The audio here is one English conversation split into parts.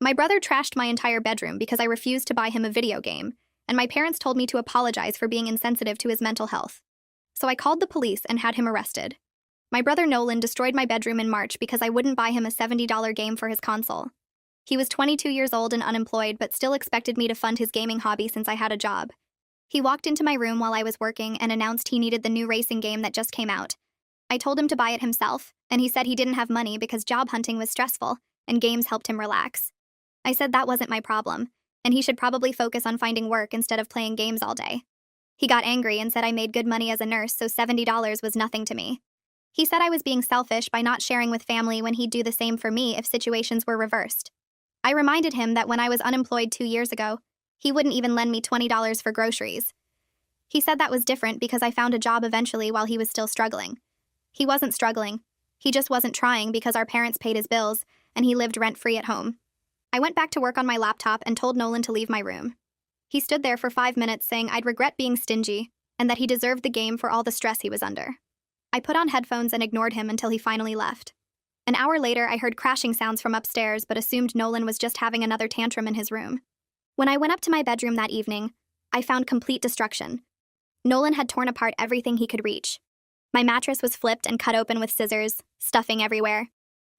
My brother trashed my entire bedroom because I refused to buy him a video game, and my parents told me to apologize for being insensitive to his mental health. So I called the police and had him arrested. My brother Nolan destroyed my bedroom in March because I wouldn't buy him a $70 game for his console. He was 22 years old and unemployed, but still expected me to fund his gaming hobby since I had a job. He walked into my room while I was working and announced he needed the new racing game that just came out. I told him to buy it himself, and he said he didn't have money because job hunting was stressful, and games helped him relax. I said that wasn't my problem, and he should probably focus on finding work instead of playing games all day. He got angry and said I made good money as a nurse, so $70 was nothing to me. He said I was being selfish by not sharing with family when he'd do the same for me if situations were reversed. I reminded him that when I was unemployed 2 years ago, he wouldn't even lend me $20 for groceries. He said that was different because I found a job eventually while he was still struggling. He wasn't struggling. He just wasn't trying because our parents paid his bills, and he lived rent-free at home. I went back to work on my laptop and told Nolan to leave my room. He stood there for 5 minutes saying I'd regret being stingy and that he deserved the game for all the stress he was under. I put on headphones and ignored him until he finally left. An hour later, I heard crashing sounds from upstairs but assumed Nolan was just having another tantrum in his room. When I went up to my bedroom that evening, I found complete destruction. Nolan had torn apart everything he could reach. My mattress was flipped and cut open with scissors, stuffing everywhere.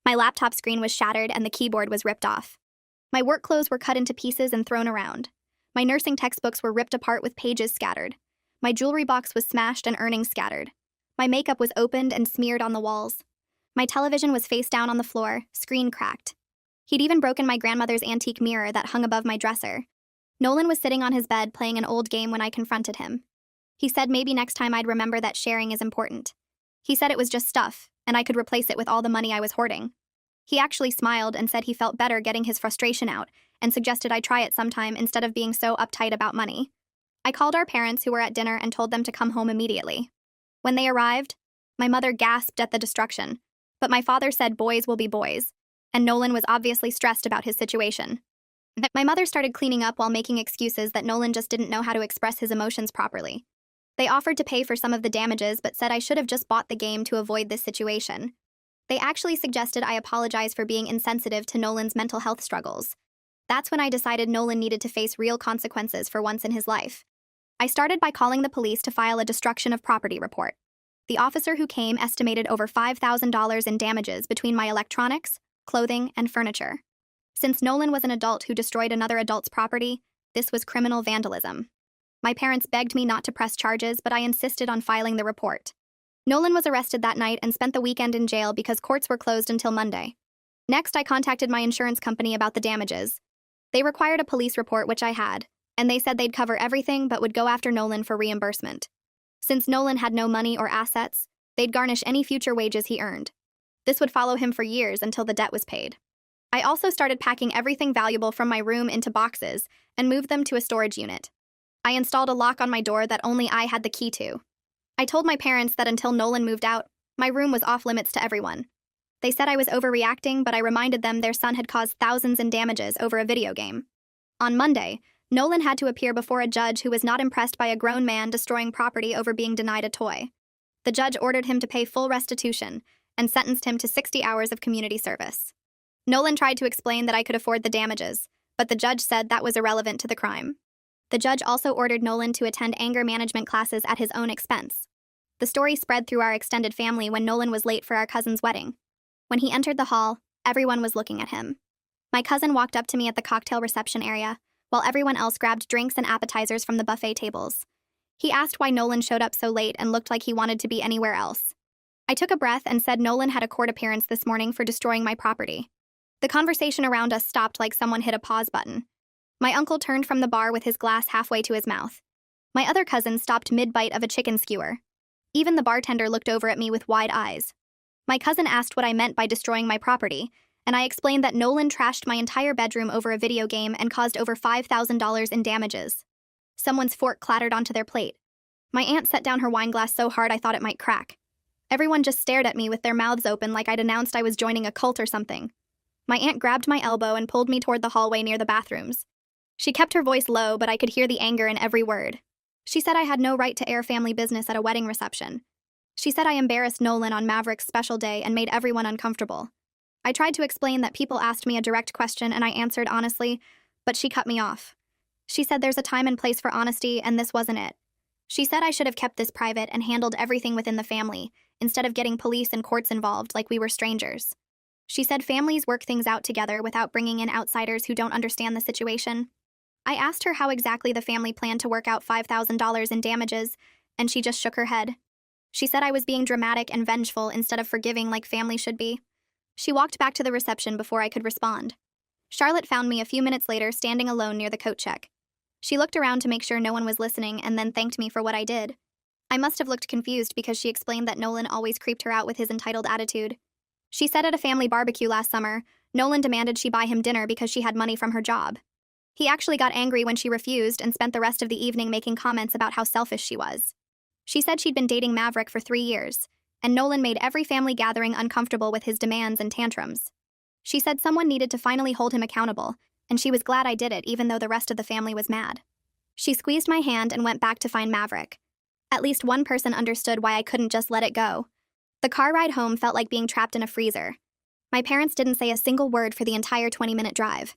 My laptop screen was shattered and the keyboard was ripped off. My work clothes were cut into pieces and thrown around. My nursing textbooks were ripped apart with pages scattered. My jewelry box was smashed and earnings scattered. My makeup was opened and smeared on the walls. My television was face down on the floor, screen cracked. He'd even broken my grandmother's antique mirror that hung above my dresser. Nolan was sitting on his bed playing an old game when I confronted him. He said maybe next time I'd remember that sharing is important. He said it was just stuff, and I could replace it with all the money I was hoarding. He actually smiled and said he felt better getting his frustration out and suggested I try it sometime instead of being so uptight about money. I called our parents who were at dinner and told them to come home immediately. When they arrived, my mother gasped at the destruction, but my father said boys will be boys, and Nolan was obviously stressed about his situation. My mother started cleaning up while making excuses that Nolan just didn't know how to express his emotions properly. They offered to pay for some of the damages but said I should have just bought the game to avoid this situation. They actually suggested I apologize for being insensitive to Nolan's mental health struggles. That's when I decided Nolan needed to face real consequences for once in his life. I started by calling the police to file a destruction of property report. The officer who came estimated over $5,000 in damages between my electronics, clothing, and furniture. Since Nolan was an adult who destroyed another adult's property, this was criminal vandalism. My parents begged me not to press charges, but I insisted on filing the report. Nolan was arrested that night and spent the weekend in jail because courts were closed until Monday. Next, I contacted my insurance company about the damages. They required a police report, which I had, and they said they'd cover everything but would go after Nolan for reimbursement. Since Nolan had no money or assets, they'd garnish any future wages he earned. This would follow him for years until the debt was paid. I also started packing everything valuable from my room into boxes and moved them to a storage unit. I installed a lock on my door that only I had the key to. I told my parents that until Nolan moved out, my room was off limits to everyone. They said I was overreacting, but I reminded them their son had caused thousands in damages over a video game. On Monday, Nolan had to appear before a judge who was not impressed by a grown man destroying property over being denied a toy. The judge ordered him to pay full restitution and sentenced him to 60 hours of community service. Nolan tried to explain that I could afford the damages, but the judge said that was irrelevant to the crime. The judge also ordered Nolan to attend anger management classes at his own expense. The story spread through our extended family when Nolan was late for our cousin's wedding. When he entered the hall, everyone was looking at him. My cousin walked up to me at the cocktail reception area, while everyone else grabbed drinks and appetizers from the buffet tables. He asked why Nolan showed up so late and looked like he wanted to be anywhere else. I took a breath and said Nolan had a court appearance this morning for destroying my property. The conversation around us stopped like someone hit a pause button. My uncle turned from the bar with his glass halfway to his mouth. My other cousin stopped mid-bite of a chicken skewer. Even the bartender looked over at me with wide eyes. My cousin asked what I meant by destroying my property, and I explained that Nolan trashed my entire bedroom over a video game and caused over $5,000 in damages. Someone's fork clattered onto their plate. My aunt set down her wine glass so hard I thought it might crack. Everyone just stared at me with their mouths open like I'd announced I was joining a cult or something. My aunt grabbed my elbow and pulled me toward the hallway near the bathrooms. She kept her voice low, but I could hear the anger in every word. She said I had no right to air family business at a wedding reception. She said I embarrassed Nolan on Maverick's special day and made everyone uncomfortable. I tried to explain that people asked me a direct question and I answered honestly, but she cut me off. She said there's a time and place for honesty, and this wasn't it. She said I should have kept this private and handled everything within the family, instead of getting police and courts involved like we were strangers. She said families work things out together without bringing in outsiders who don't understand the situation. I asked her how exactly the family planned to work out $5,000 in damages, and she just shook her head. She said I was being dramatic and vengeful instead of forgiving like family should be. She walked back to the reception before I could respond. Charlotte found me a few minutes later standing alone near the coat check. She looked around to make sure no one was listening and then thanked me for what I did. I must have looked confused because she explained that Nolan always creeped her out with his entitled attitude. She said at a family barbecue last summer, Nolan demanded she buy him dinner because she had money from her job. He actually got angry when she refused and spent the rest of the evening making comments about how selfish she was. She said she'd been dating Maverick for 3 years, and Nolan made every family gathering uncomfortable with his demands and tantrums. She said someone needed to finally hold him accountable, and she was glad I did it even though the rest of the family was mad. She squeezed my hand and went back to find Maverick. At least one person understood why I couldn't just let it go. The car ride home felt like being trapped in a freezer. My parents didn't say a single word for the entire 20-minute drive.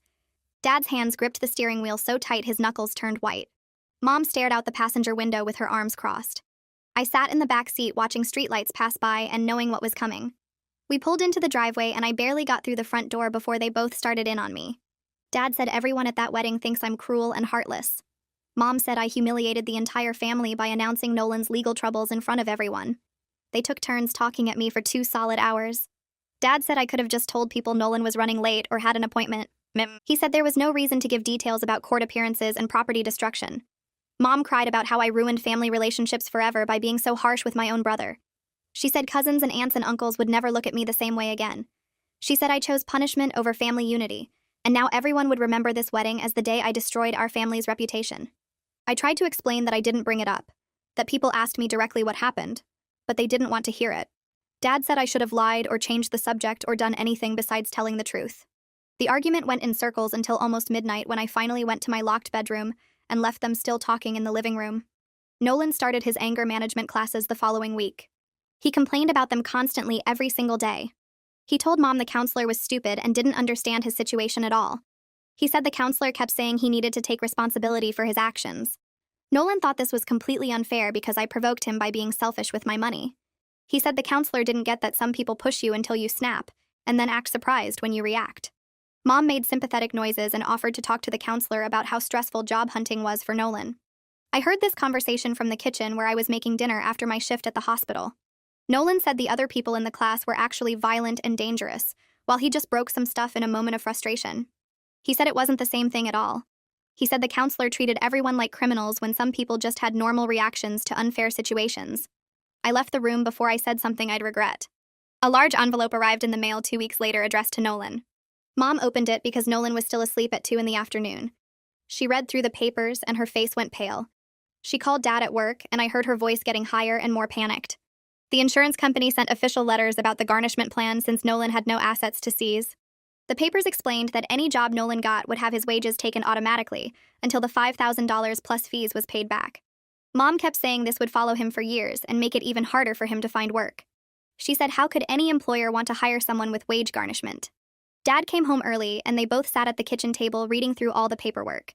Dad's hands gripped the steering wheel so tight his knuckles turned white. Mom stared out the passenger window with her arms crossed. I sat in the back seat watching streetlights pass by and knowing what was coming. We pulled into the driveway and I barely got through the front door before they both started in on me. Dad said everyone at that wedding thinks I'm cruel and heartless. Mom said I humiliated the entire family by announcing Nolan's legal troubles in front of everyone. They took turns talking at me for 2 solid hours. Dad said I could have just told people Nolan was running late or had an appointment. He said there was no reason to give details about court appearances and property destruction. Mom cried about how I ruined family relationships forever by being so harsh with my own brother. She said cousins and aunts and uncles would never look at me the same way again. She said I chose punishment over family unity, and now everyone would remember this wedding as the day I destroyed our family's reputation. I tried to explain that I didn't bring it up, that people asked me directly what happened, but they didn't want to hear it. Dad said I should have lied or changed the subject or done anything besides telling the truth. The argument went in circles until almost midnight when I finally went to my locked bedroom and left them still talking in the living room. Nolan started his anger management classes the following week. He complained about them constantly every single day. He told Mom the counselor was stupid and didn't understand his situation at all. He said the counselor kept saying he needed to take responsibility for his actions. Nolan thought this was completely unfair because I provoked him by being selfish with my money. He said the counselor didn't get that some people push you until you snap, and then act surprised when you react. Mom made sympathetic noises and offered to talk to the counselor about how stressful job hunting was for Nolan. I heard this conversation from the kitchen where I was making dinner after my shift at the hospital. Nolan said the other people in the class were actually violent and dangerous, while he just broke some stuff in a moment of frustration. He said it wasn't the same thing at all. He said the counselor treated everyone like criminals when some people just had normal reactions to unfair situations. I left the room before I said something I'd regret. A large envelope arrived in the mail 2 weeks later addressed to Nolan. Mom opened it because Nolan was still asleep at 2 in the afternoon. She read through the papers and her face went pale. She called Dad at work and I heard her voice getting higher and more panicked. The insurance company sent official letters about the garnishment plan since Nolan had no assets to seize. The papers explained that any job Nolan got would have his wages taken automatically until the $5,000 plus fees was paid back. Mom kept saying this would follow him for years and make it even harder for him to find work. She said how could any employer want to hire someone with wage garnishment? Dad came home early and they both sat at the kitchen table reading through all the paperwork.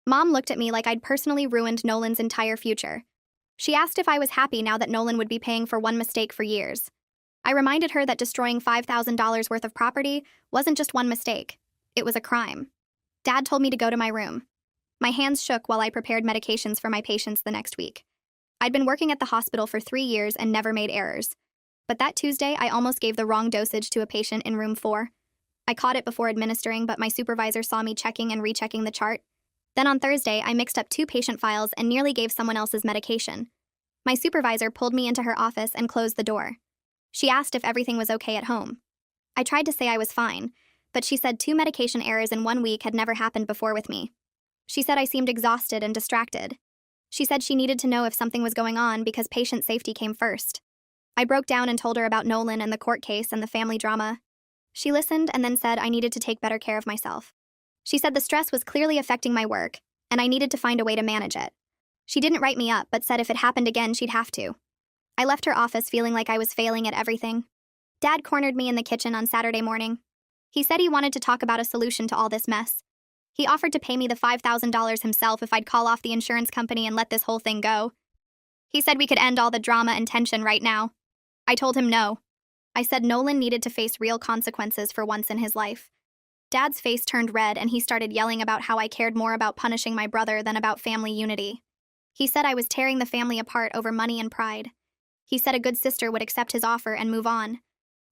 Mom looked at me like I'd personally ruined Nolan's entire future. She asked if I was happy now that Nolan would be paying for one mistake for years. I reminded her that destroying $5,000 worth of property wasn't just one mistake. It was a crime. Dad told me to go to my room. My hands shook while I prepared medications for my patients the next week. I'd been working at the hospital for 3 years and never made errors. But that Tuesday, I almost gave the wrong dosage to a patient in room 4. I caught it before administering, but my supervisor saw me checking and rechecking the chart. Then on Thursday, I mixed up 2 patient files and nearly gave someone else's medication. My supervisor pulled me into her office and closed the door. She asked if everything was okay at home. I tried to say I was fine, but she said 2 medication errors in 1 week had never happened before with me. She said I seemed exhausted and distracted. She said she needed to know if something was going on because patient safety came first. I broke down and told her about Nolan and the court case and the family drama. She listened and then said I needed to take better care of myself. She said the stress was clearly affecting my work, and I needed to find a way to manage it. She didn't write me up, but said if it happened again, she'd have to. I left her office feeling like I was failing at everything. Dad cornered me in the kitchen on Saturday morning. He said he wanted to talk about a solution to all this mess. He offered to pay me the $5,000 himself if I'd call off the insurance company and let this whole thing go. He said we could end all the drama and tension right now. I told him no. I said Nolan needed to face real consequences for once in his life. Dad's face turned red and he started yelling about how I cared more about punishing my brother than about family unity. He said I was tearing the family apart over money and pride. He said a good sister would accept his offer and move on.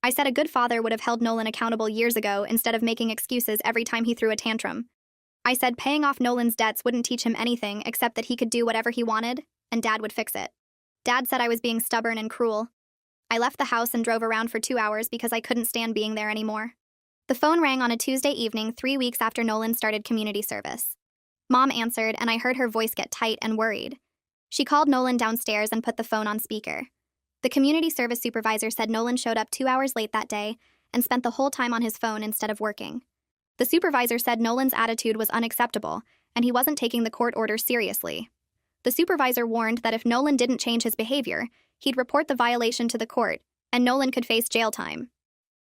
I said a good father would have held Nolan accountable years ago instead of making excuses every time he threw a tantrum. I said paying off Nolan's debts wouldn't teach him anything except that he could do whatever he wanted, and Dad would fix it. Dad said I was being stubborn and cruel. I left the house and drove around for 2 hours because I couldn't stand being there anymore. The phone rang on a Tuesday evening 3 weeks after Nolan started community service. Mom answered, and I heard her voice get tight and worried. She called Nolan downstairs and put the phone on speaker. The community service supervisor said Nolan showed up 2 hours late that day and spent the whole time on his phone instead of working. The supervisor said Nolan's attitude was unacceptable, and he wasn't taking the court order seriously. The supervisor warned that if Nolan didn't change his behavior, he'd report the violation to the court, and Nolan could face jail time.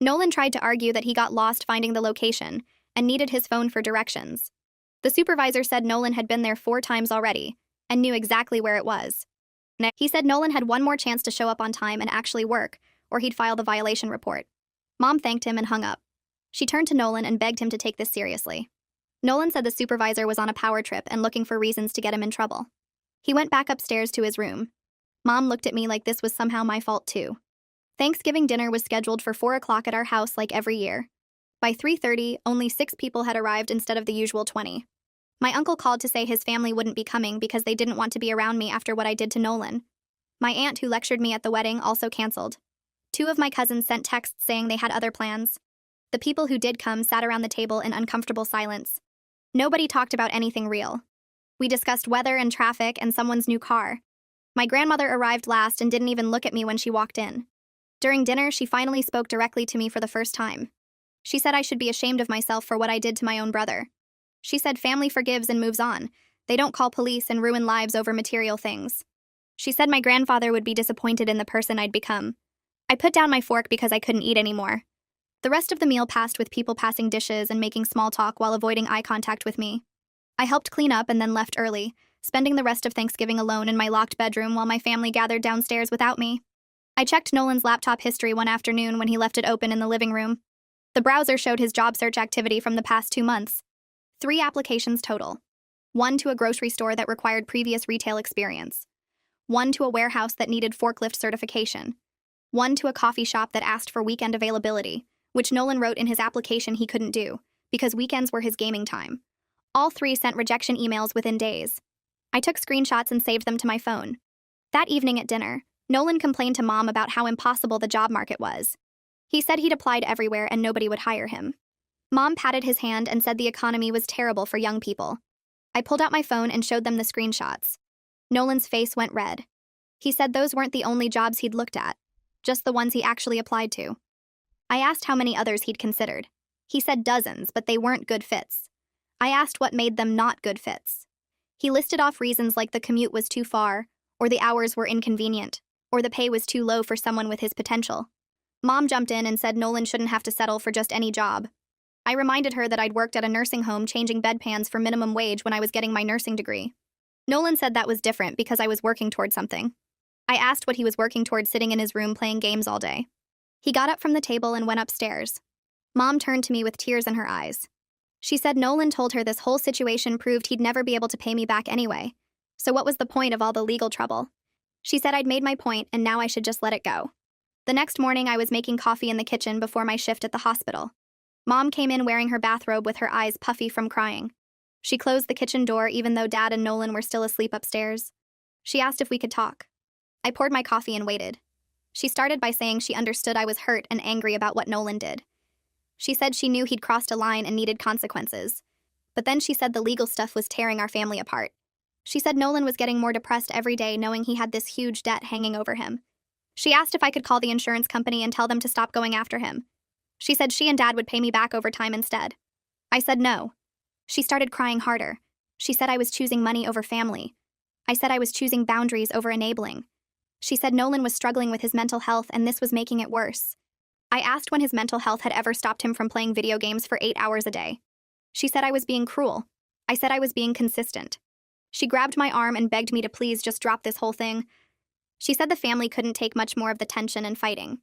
Nolan tried to argue that he got lost finding the location and needed his phone for directions. The supervisor said Nolan had been there 4 times already and knew exactly where it was. He said Nolan had one more chance to show up on time and actually work, or he'd file the violation report. Mom thanked him and hung up. She turned to Nolan and begged him to take this seriously. Nolan said the supervisor was on a power trip and looking for reasons to get him in trouble. He went back upstairs to his room. Mom looked at me like this was somehow my fault too. Thanksgiving dinner was scheduled for 4 o'clock at our house like every year. By 3:30, only 6 people had arrived instead of the usual 20. My uncle called to say his family wouldn't be coming because they didn't want to be around me after what I did to Nolan. My aunt who lectured me at the wedding also canceled. 2 of my cousins sent texts saying they had other plans. The people who did come sat around the table in uncomfortable silence. Nobody talked about anything real. We discussed weather and traffic and someone's new car. My grandmother arrived last and didn't even look at me when she walked in. During dinner, she finally spoke directly to me for the first time. She said I should be ashamed of myself for what I did to my own brother. She said family forgives and moves on. They don't call police and ruin lives over material things. She said my grandfather would be disappointed in the person I'd become. I put down my fork because I couldn't eat anymore. The rest of the meal passed with people passing dishes and making small talk while avoiding eye contact with me. I helped clean up and then left early, spending the rest of Thanksgiving alone in my locked bedroom while my family gathered downstairs without me. I checked Nolan's laptop history one afternoon when he left it open in the living room. The browser showed his job search activity from the past 2 months. 3 applications total. 1 to a grocery store that required previous retail experience. 1 to a warehouse that needed forklift certification. 1 to a coffee shop that asked for weekend availability, which Nolan wrote in his application he couldn't do, because weekends were his gaming time. All 3 sent rejection emails within days. I took screenshots and saved them to my phone. That evening at dinner, Nolan complained to Mom about how impossible the job market was. He said he'd applied everywhere and nobody would hire him. Mom patted his hand and said the economy was terrible for young people. I pulled out my phone and showed them the screenshots. Nolan's face went red. He said those weren't the only jobs he'd looked at, just the ones he actually applied to. I asked how many others he'd considered. He said dozens, but they weren't good fits. I asked what made them not good fits. He listed off reasons like the commute was too far, or the hours were inconvenient, or the pay was too low for someone with his potential. Mom jumped in and said Nolan shouldn't have to settle for just any job. I reminded her that I'd worked at a nursing home changing bedpans for minimum wage when I was getting my nursing degree. Nolan said that was different because I was working toward something. I asked what he was working toward sitting in his room playing games all day. He got up from the table and went upstairs. Mom turned to me with tears in her eyes. She said Nolan told her this whole situation proved he'd never be able to pay me back anyway. So what was the point of all the legal trouble? She said I'd made my point and now I should just let it go. The next morning I was making coffee in the kitchen before my shift at the hospital. Mom came in wearing her bathrobe with her eyes puffy from crying. She closed the kitchen door even though Dad and Nolan were still asleep upstairs. She asked if we could talk. I poured my coffee and waited. She started by saying she understood I was hurt and angry about what Nolan did. She said she knew he'd crossed a line and needed consequences. But then she said the legal stuff was tearing our family apart. She said Nolan was getting more depressed every day knowing he had this huge debt hanging over him. She asked if I could call the insurance company and tell them to stop going after him. She said she and Dad would pay me back over time instead. I said no. She started crying harder. She said I was choosing money over family. I said I was choosing boundaries over enabling. She said Nolan was struggling with his mental health and this was making it worse. I asked when his mental health had ever stopped him from playing video games for 8 hours a day. She said I was being cruel. I said I was being consistent. She grabbed my arm and begged me to please just drop this whole thing. She said the family couldn't take much more of the tension and fighting.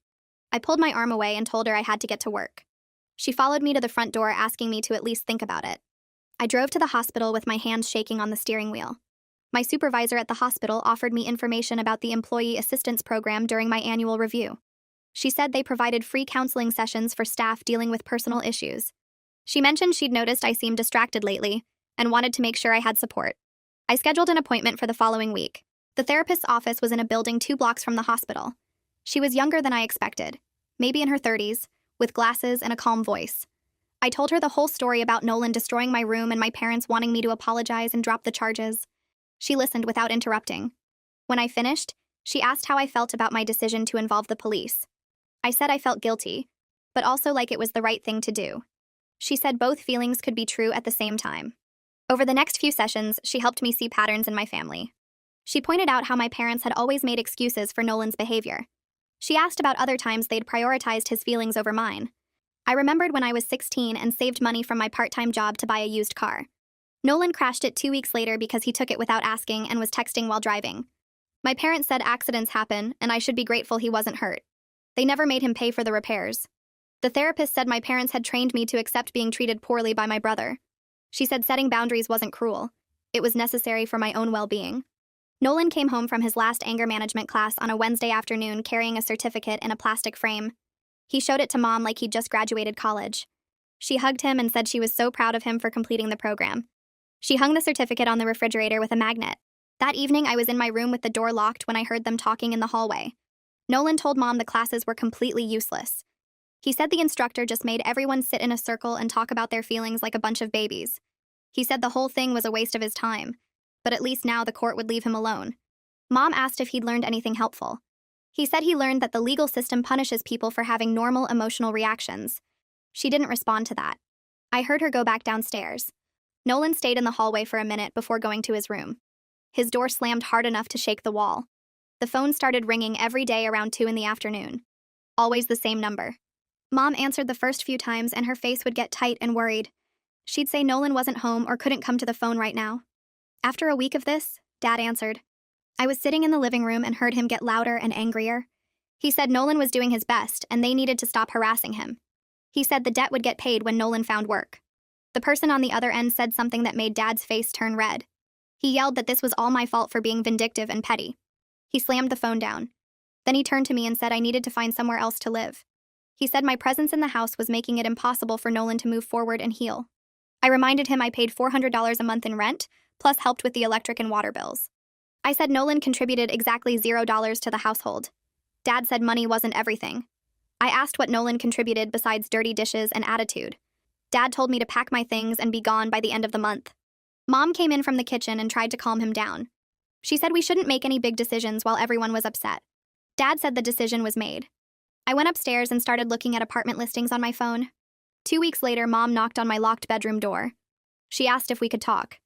I pulled my arm away and told her I had to get to work. She followed me to the front door, asking me to at least think about it. I drove to the hospital with my hands shaking on the steering wheel. My supervisor at the hospital offered me information about the Employee Assistance Program during my annual review. She said they provided free counseling sessions for staff dealing with personal issues. She mentioned she'd noticed I seemed distracted lately and wanted to make sure I had support. I scheduled an appointment for the following week. The therapist's office was in a building 2 blocks from the hospital. She was younger than I expected, maybe in her 30s, with glasses and a calm voice. I told her the whole story about Nolan destroying my room and my parents wanting me to apologize and drop the charges. She listened without interrupting. When I finished, she asked how I felt about my decision to involve the police. I said I felt guilty, but also like it was the right thing to do. She said both feelings could be true at the same time. Over the next few sessions, she helped me see patterns in my family. She pointed out how my parents had always made excuses for Nolan's behavior. She asked about other times they'd prioritized his feelings over mine. I remembered when I was 16 and saved money from my part-time job to buy a used car. Nolan crashed it 2 weeks later because he took it without asking and was texting while driving. My parents said accidents happen, and I should be grateful he wasn't hurt. They never made him pay for the repairs. The therapist said my parents had trained me to accept being treated poorly by my brother. She said setting boundaries wasn't cruel. It was necessary for my own well-being. Nolan came home from his last anger management class on a Wednesday afternoon carrying a certificate in a plastic frame. He showed it to Mom like he'd just graduated college. She hugged him and said she was so proud of him for completing the program. She hung the certificate on the refrigerator with a magnet. That evening, I was in my room with the door locked when I heard them talking in the hallway. Nolan told Mom the classes were completely useless. He said the instructor just made everyone sit in a circle and talk about their feelings like a bunch of babies. He said the whole thing was a waste of his time, but at least now the court would leave him alone. Mom asked if he'd learned anything helpful. He said he learned that the legal system punishes people for having normal emotional reactions. She didn't respond to that. I heard her go back downstairs. Nolan stayed in the hallway for a minute before going to his room. His door slammed hard enough to shake the wall. The phone started ringing every day around 2 in the afternoon. Always the same number. Mom answered the first few times and her face would get tight and worried. She'd say Nolan wasn't home or couldn't come to the phone right now. After a week of this, Dad answered. I was sitting in the living room and heard him get louder and angrier. He said Nolan was doing his best and they needed to stop harassing him. He said the debt would get paid when Nolan found work. The person on the other end said something that made Dad's face turn red. He yelled that this was all my fault for being vindictive and petty. He slammed the phone down. Then he turned to me and said I needed to find somewhere else to live. He said my presence in the house was making it impossible for Nolan to move forward and heal. I reminded him I paid $400 a month in rent, plus helped with the electric and water bills. I said Nolan contributed exactly $0 to the household. Dad said money wasn't everything. I asked what Nolan contributed besides dirty dishes and attitude. Dad told me to pack my things and be gone by the end of the month. Mom came in from the kitchen and tried to calm him down. She said we shouldn't make any big decisions while everyone was upset. Dad said the decision was made. I went upstairs and started looking at apartment listings on my phone. 2 weeks later, Mom knocked on my locked bedroom door. She asked if we could talk.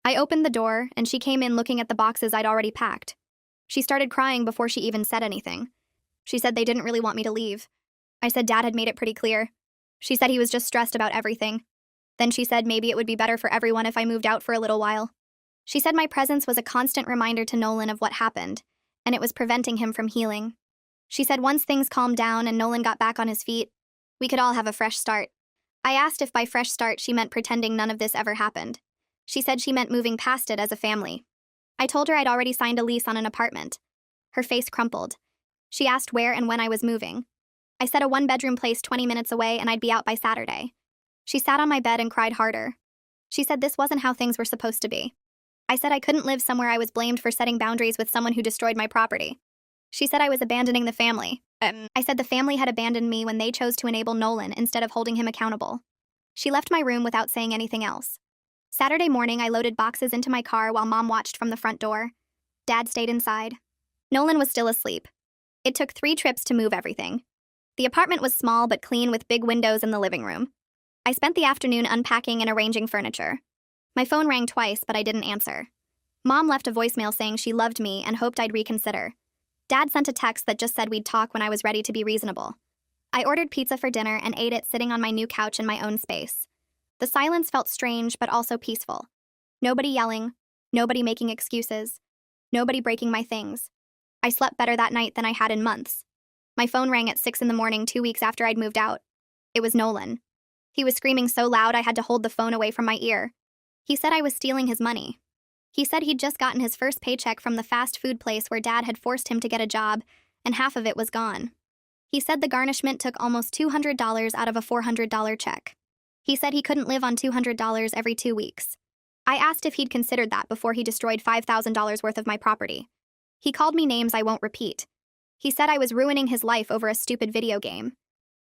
I opened the door, and she came in looking at the boxes I'd already packed. She started crying before she even said anything. She said they didn't really want me to leave. I said Dad had made it pretty clear. She said he was just stressed about everything. Then she said maybe it would be better for everyone if I moved out for a little while. She said my presence was a constant reminder to Nolan of what happened, and it was preventing him from healing. She said once things calmed down and Nolan got back on his feet, we could all have a fresh start. I asked if by fresh start she meant pretending none of this ever happened. She said she meant moving past it as a family. I told her I'd already signed a lease on an apartment. Her face crumpled. She asked where and when I was moving. I said a 1-bedroom place 20 minutes away and I'd be out by Saturday. She sat on my bed and cried harder. She said this wasn't how things were supposed to be. I said I couldn't live somewhere I was blamed for setting boundaries with someone who destroyed my property. She said I was abandoning the family. I said the family had abandoned me when they chose to enable Nolan instead of holding him accountable. She left my room without saying anything else. Saturday morning, I loaded boxes into my car while Mom watched from the front door. Dad stayed inside. Nolan was still asleep. It took 3 trips to move everything. The apartment was small but clean with big windows in the living room. I spent the afternoon unpacking and arranging furniture. My phone rang twice, but I didn't answer. Mom left a voicemail saying she loved me and hoped I'd reconsider. Dad sent a text that just said we'd talk when I was ready to be reasonable. I ordered pizza for dinner and ate it sitting on my new couch in my own space. The silence felt strange but also peaceful. Nobody yelling, nobody making excuses, nobody breaking my things. I slept better that night than I had in months. My phone rang at 6 in the morning 2 weeks after I'd moved out. It was Nolan. He was screaming so loud I had to hold the phone away from my ear. He said I was stealing his money. He said he'd just gotten his first paycheck from the fast food place where Dad had forced him to get a job, and half of it was gone. He said the garnishment took almost $200 out of a $400 check. He said he couldn't live on $200 every 2 weeks. I asked if he'd considered that before he destroyed $5,000 worth of my property. He called me names I won't repeat. He said I was ruining his life over a stupid video game.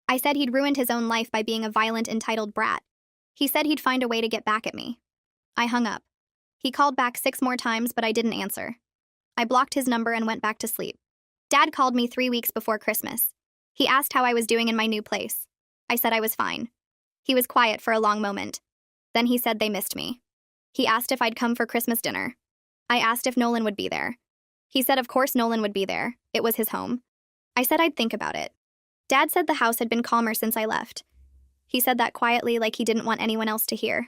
I said he'd ruined his own life by being a violent, entitled brat. He said he'd find a way to get back at me. I hung up. He called back 6 more times, but I didn't answer. I blocked his number and went back to sleep. Dad called me 3 weeks before Christmas. He asked how I was doing in my new place. I said I was fine. He was quiet for a long moment. Then he said they missed me. He asked if I'd come for Christmas dinner. I asked if Nolan would be there. He said of course Nolan would be there. It was his home. I said I'd think about it. Dad said the house had been calmer since I left. He said that quietly, like he didn't want anyone else to hear.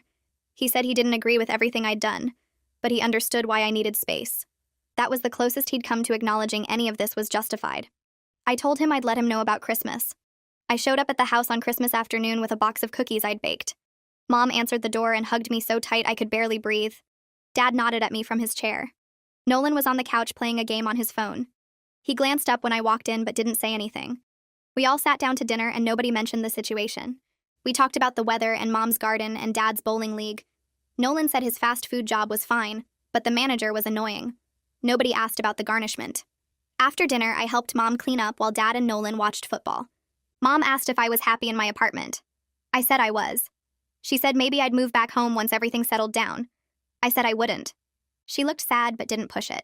He said he didn't agree with everything I'd done, but he understood why I needed space. That was the closest he'd come to acknowledging any of this was justified. I told him I'd let him know about Christmas. I showed up at the house on Christmas afternoon with a box of cookies I'd baked. Mom answered the door and hugged me so tight I could barely breathe. Dad nodded at me from his chair. Nolan was on the couch playing a game on his phone. He glanced up when I walked in but didn't say anything. We all sat down to dinner and nobody mentioned the situation. We talked about the weather and Mom's garden and Dad's bowling league. Nolan said his fast food job was fine, but the manager was annoying. Nobody asked about the garnishment. After dinner, I helped Mom clean up while Dad and Nolan watched football. Mom asked if I was happy in my apartment. I said I was. She said maybe I'd move back home once everything settled down. I said I wouldn't. She looked sad but didn't push it.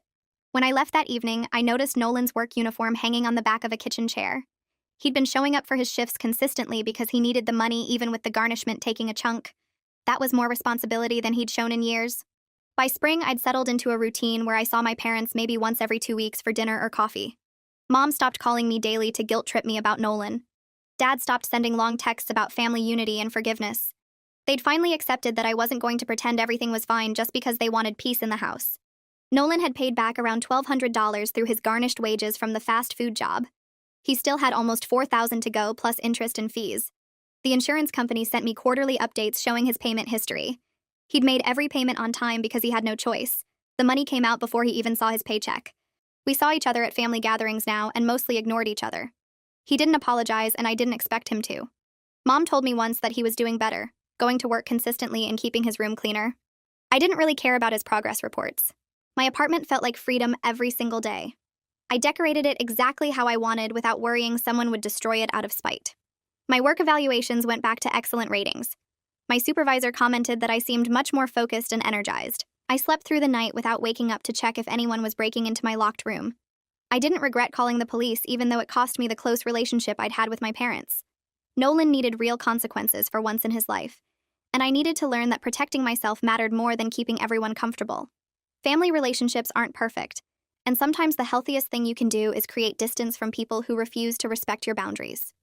When I left that evening, I noticed Nolan's work uniform hanging on the back of a kitchen chair. He'd been showing up for his shifts consistently because he needed the money even with the garnishment taking a chunk. That was more responsibility than he'd shown in years. By spring, I'd settled into a routine where I saw my parents maybe once every 2 weeks for dinner or coffee. Mom stopped calling me daily to guilt-trip me about Nolan. Dad stopped sending long texts about family unity and forgiveness. They'd finally accepted that I wasn't going to pretend everything was fine just because they wanted peace in the house. Nolan had paid back around $1,200 through his garnished wages from the fast food job. He still had almost $4,000 to go, plus interest and fees. The insurance company sent me quarterly updates showing his payment history. He'd made every payment on time because he had no choice. The money came out before he even saw his paycheck. We saw each other at family gatherings now and mostly ignored each other. He didn't apologize, and I didn't expect him to. Mom told me once that he was doing better, going to work consistently and keeping his room cleaner. I didn't really care about his progress reports. My apartment felt like freedom every single day. I decorated it exactly how I wanted without worrying someone would destroy it out of spite. My work evaluations went back to excellent ratings. My supervisor commented that I seemed much more focused and energized. I slept through the night without waking up to check if anyone was breaking into my locked room. I didn't regret calling the police even though it cost me the close relationship I'd had with my parents. Nolan needed real consequences for once in his life, and I needed to learn that protecting myself mattered more than keeping everyone comfortable. Family relationships aren't perfect, and sometimes the healthiest thing you can do is create distance from people who refuse to respect your boundaries.